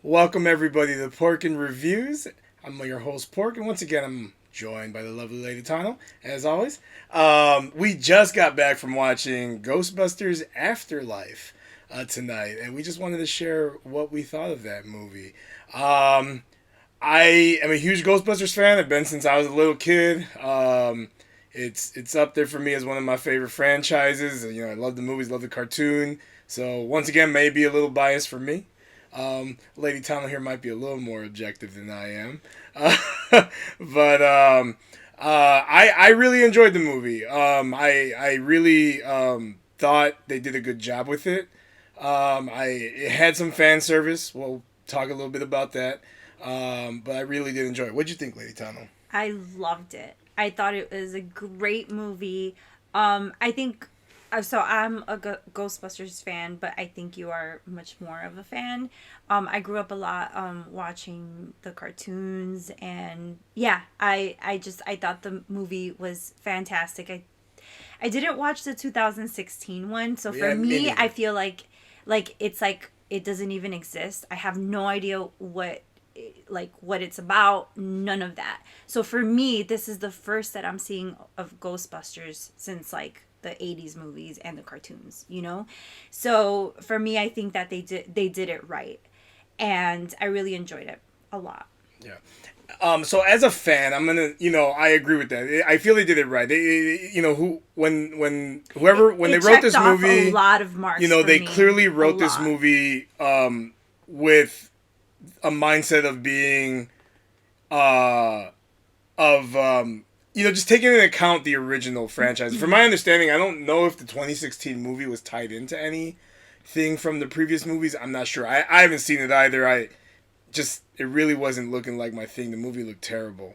Welcome everybody to Pork and Reviews. I'm your host Pork, and once again I'm joined by the lovely Lady Tano, as always. We just got back from watching Ghostbusters Afterlife tonight, and we just wanted to share what we thought of that movie. I am a huge Ghostbusters fan. I've been since I was a little kid. It's up there for me as one of my favorite franchises. I love the movies, love the cartoon. So once again, maybe a little biased for me. Lady Tama here might be a little more objective than I am, but I really enjoyed the movie. I really thought they did a good job with it. It had some fan service. We'll talk a little bit about that. But I really did enjoy it. What'd you think, Lady Tano? I loved it. I thought it was a great movie. I think so. I'm a Ghostbusters fan, but I think you are much more of a fan. I grew up a lot watching the cartoons, and yeah, I thought the movie was fantastic. I didn't watch the 2016 one, so for Yeah, me me, I neither. feel like it doesn't even exist. I have no idea what it's about, none of that. So for me, this is the first that I'm seeing of Ghostbusters since like the 80s movies and the cartoons. So for me, I think that they did it right, and I really enjoyed it a lot. Yeah. So as a fan, I agree with that. I feel they did it right. When they It wrote checked this off a movie, lot of marks for they me. clearly A wrote this lot. movie with a mindset of being uh of just taking into account the original franchise. From my understanding, I don't know if the 2016 movie was tied into anything from the previous movies. I'm not sure. I haven't seen it either. It really wasn't looking like my thing. The movie looked terrible.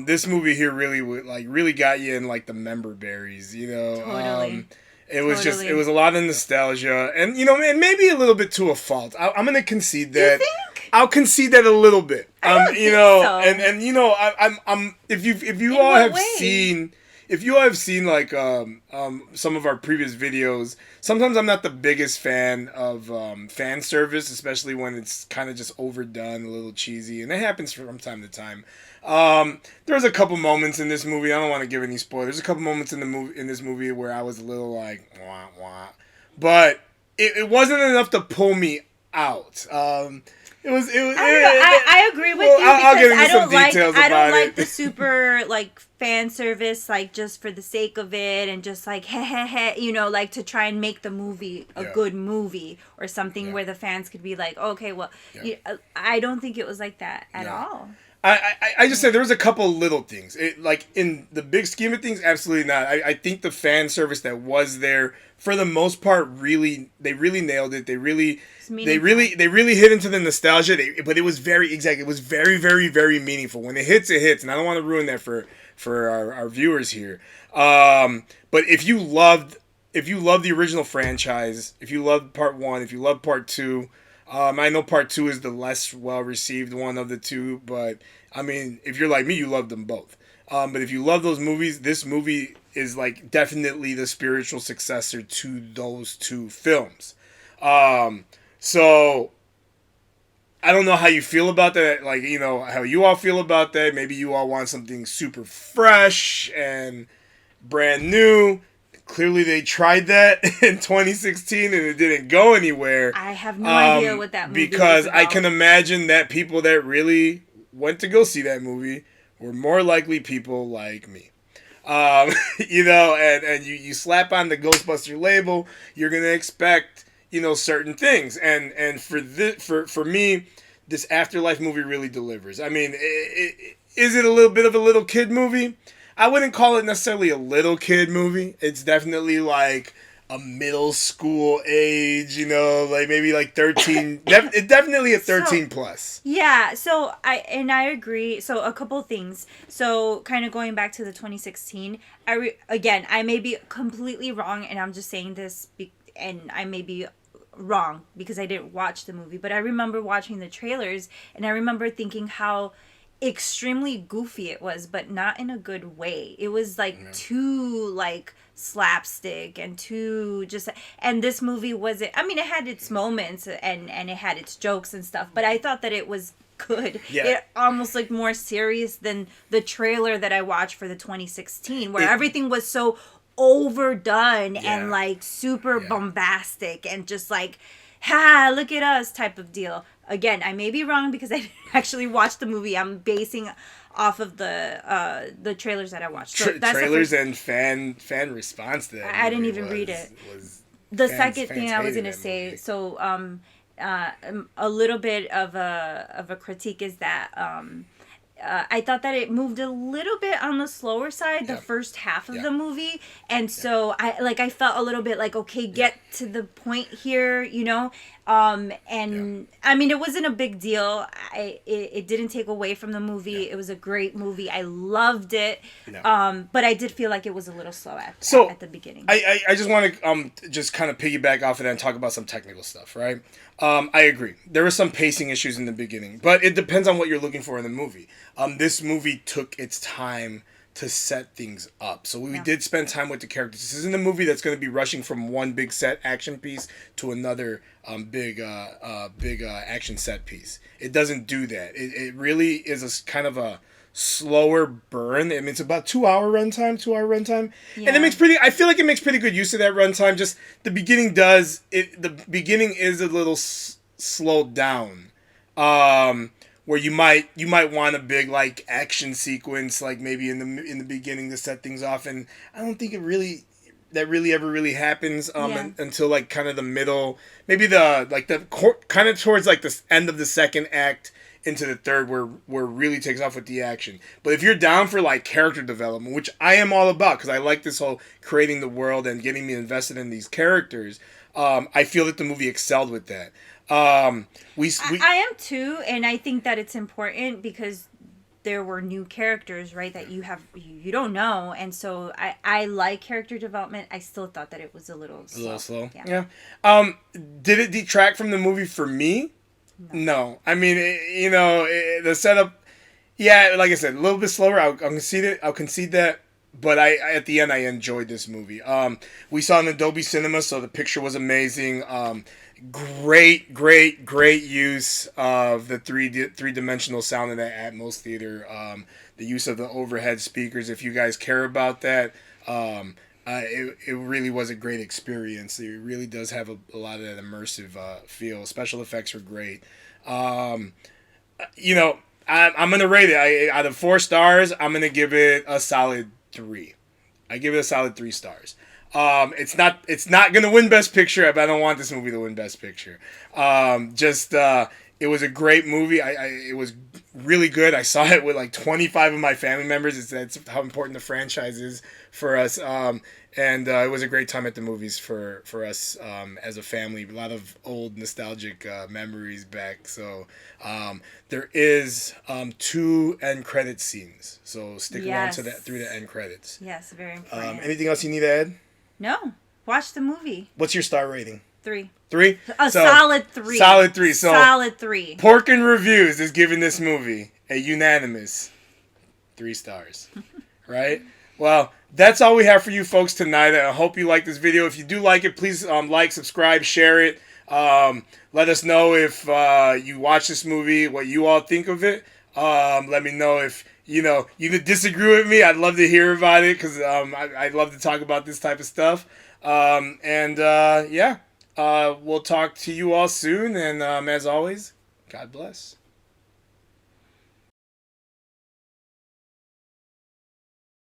This movie here really got you in like the member berries. Totally. It Totally. was a lot of nostalgia, and maybe a little bit to a fault. I'm gonna concede You that. think? I'll concede that a little bit. I don't think so. I'm if you In all what have way? seen if you all have seen like some of our previous videos, sometimes I'm not the biggest fan of fan service, especially when it's kind of just overdone, a little cheesy, and it happens from time to time. There's a couple moments in this movie. I don't want to give any spoilers. There's a couple moments in this movie where I was a little like wah wah, but it wasn't enough to pull me out. I don't know. I agree with Well, you I'll because get into some details I don't about like it. the super like fan service like just for the sake of it and just like heh heh heh, like to try and make the movie a Yeah, good movie or something yeah, where the fans could be like, okay, well, yeah, I don't think it was like that at yeah. all. I just said there was a couple little things. Like in the big scheme of things, absolutely not. I think the fan service that was there for the most part they really nailed it. It's meaningful. They really hit into the nostalgia. But it was it was very very very meaningful. When it hits, it hits, and I don't want to ruin that for our viewers here. But if you loved the original franchise, if you loved part one, if you loved part two, I know part two is the less well received one of the two, but I mean, if you're like me, you love them both. But if you love those movies, this movie is like definitely the spiritual successor to those two films. Um, so I don't know how you feel about that. Like, how you all feel about that. Maybe you all want something super fresh and brand new. Clearly, they tried that in 2016 and it didn't go anywhere. I have no idea what that movie was Because I can about. imagine that people that really went to go see that movie were more likely people like me. Um, and you slap on the Ghostbuster label, you're gonna expect certain things, and for me, this Afterlife movie really delivers. I mean, is it a little bit of a little kid movie? I wouldn't call it necessarily a little kid movie. It's definitely like a middle school age, like maybe like 13. It's definitely a So 13 plus. yeah, so I agree. So a couple things. So kind of going back to the 2016, again, I may be completely wrong, and I'm just saying this, and I may be wrong because I didn't watch the movie, but I remember watching the trailers, and I remember thinking how extremely goofy it was, but not in a good way. It was like Yeah. too like slapstick and too just, and this movie wasn't, I mean, it had its moments and it had its jokes and stuff, but I thought that it was good. Yeah. It almost looked more serious than the trailer that I watched for the 2016, where everything was so overdone and like super bombastic and just like, ha, look at us type of deal. Again, I may be wrong because I didn't actually watch the movie. I'm basing off of the trailers that I watched. So that's trailers and fan response to that. I didn't even read it. The second thing I was gonna say, movie. So a little bit of a critique is that I thought that it moved a little bit on the slower side the first half of the movie, and so I felt a little bit like, okay, get to the point here, you know. And I mean, it wasn't a big deal. It didn't take away from the movie. It was a great movie. I loved it. But I did feel like it was a little slow at the beginning. I just want to just kind of piggyback off of that and talk about some technical stuff, right? I agree. There were some pacing issues in the beginning, but it depends on what you're looking for in the movie. This movie took its time to set things up. So we did spend time with the characters. This isn't a movie that's going to be rushing from one big set action piece to another big action set piece. It doesn't do that. It really is a kind of a slower burn. I mean, it's about 2 hour runtime. And it makes I feel like it makes pretty good use of that runtime. Just the beginning the beginning is a little slowed down. Where you might want a big like action sequence, like maybe in the beginning to set things off, and I don't think that really ever happens until like kind of the middle, maybe kind of towards like the end of the second act into the third, where it really takes off with the action. But if you're down for like character development, which I am all about because I like this whole creating the world and getting me invested in these characters, I feel that the movie excelled with that. I am too, and I think that it's important because there were new characters, right, that you don't know, and so I like character development. I still thought that it was a little slow. Yeah. Did it detract from the movie for me? No. I mean, the setup, like I said, a little bit slower. I'll concede that. But at the end, I enjoyed this movie. We saw it in Dolby Cinema, so the picture was amazing. Great use of the three-dimensional sound in that Atmos theater. The use of the overhead speakers. If you guys care about that, it really was a great experience. It really does have a lot of that immersive feel. Special effects were great. I'm gonna rate it. Out of 4 stars, I'm gonna give it a solid 3. I give it a solid 3 stars. It's not gonna win Best Picture. I don't want this movie to win Best Picture. It was a great movie. It was really good. I saw it with like 25 of my family members. That's how important the franchise is for us. And it was a great time at the movies for us as a family. A lot of old nostalgic memories back. So there is 2 end credit scenes. So stick around to that through the end credits. Yes, very important. Anything else you need to add? No. Watch the movie. What's your star rating? 3. 3? Solid 3. Solid 3. So solid 3. Pork and Reviews is giving this movie a unanimous 3 stars. Right? Well, that's all we have for you folks tonight. I hope you like this video. If you do like it, please like, subscribe, share it. Let us know if you watch this movie, what you all think of it. Let me know if you disagree with me. I'd love to hear about it because I'd love to talk about this type of stuff. We'll talk to you all soon. And as always, God bless.